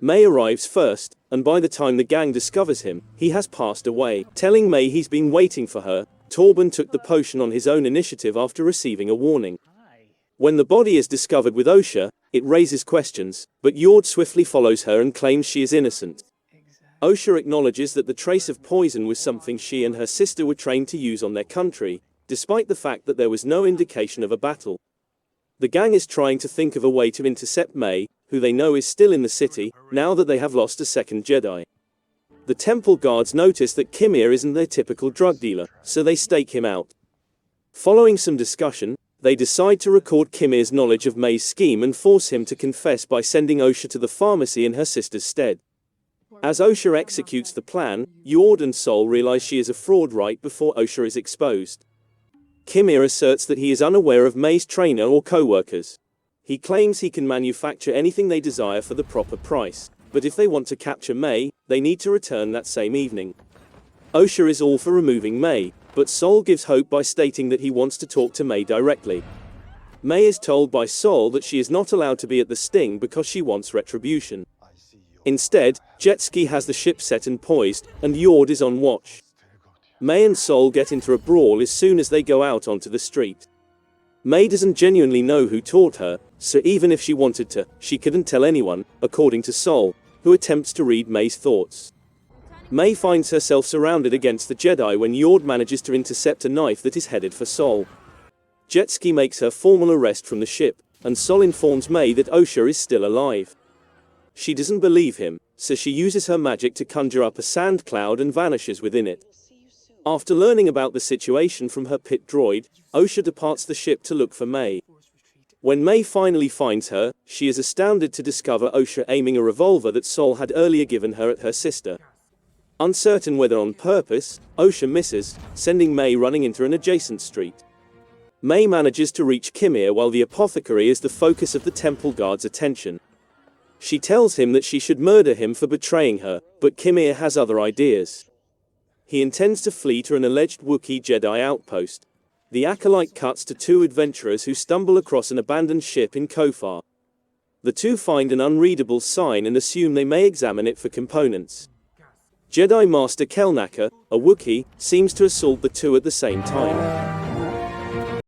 May arrives first, and by the time the gang discovers him, he has passed away. Telling May he's been waiting for her, Torben took the potion on his own initiative after receiving a warning. When the body is discovered with Osha, it raises questions, but Jord swiftly follows her and claims she is innocent. Osha acknowledges that the trace of poison was something she and her sister were trained to use on their country, despite the fact that there was no indication of a battle. The gang is trying to think of a way to intercept May, who they know is still in the city, now that they have lost a second Jedi. The temple guards notice that Kimir isn't their typical drug dealer, so they stake him out. Following some discussion, they decide to record Kimir's knowledge of May's scheme and force him to confess by sending Osha to the pharmacy in her sister's stead. As Osha executes the plan, Jord and Sol realize she is a fraud right before Osha is exposed. Kimir asserts that he is unaware of May's trainer or co-workers. He claims he can manufacture anything they desire for the proper price, but if they want to capture May, they need to return that same evening. Osha is all for removing May, but Sol gives hope by stating that he wants to talk to May directly. May is told by Sol that she is not allowed to be at the sting because she wants retribution. Instead, Jetski has the ship set and poised, and Jord is on watch. May and Sol get into a brawl as soon as they go out onto the street. May doesn't genuinely know who taught her, so even if she wanted to, she couldn't tell anyone, according to Sol, who attempts to read May's thoughts. May finds herself surrounded against the Jedi when Jord manages to intercept a knife that is headed for Sol. Jetski makes her formal arrest from the ship, and Sol informs May that Osha is still alive. She doesn't believe him, so she uses her magic to conjure up a sand cloud and vanishes within it. After learning about the situation from her pit droid, Osha departs the ship to look for May. When May finally finds her, she is astounded to discover Osha aiming a revolver that Sol had earlier given her at her sister. Uncertain whether on purpose, Osha misses, sending May running into an adjacent street. May manages to reach Kimir while the apothecary is the focus of the temple guard's attention. She tells him that she should murder him for betraying her, but Kimir has other ideas. He intends to flee to an alleged Wookiee Jedi outpost. The Acolyte cuts to two adventurers who stumble across an abandoned ship in Kofar. The two find an unreadable sign and assume they may examine it for components. Jedi Master Kelnacker, a Wookiee, seems to assault the two at the same time.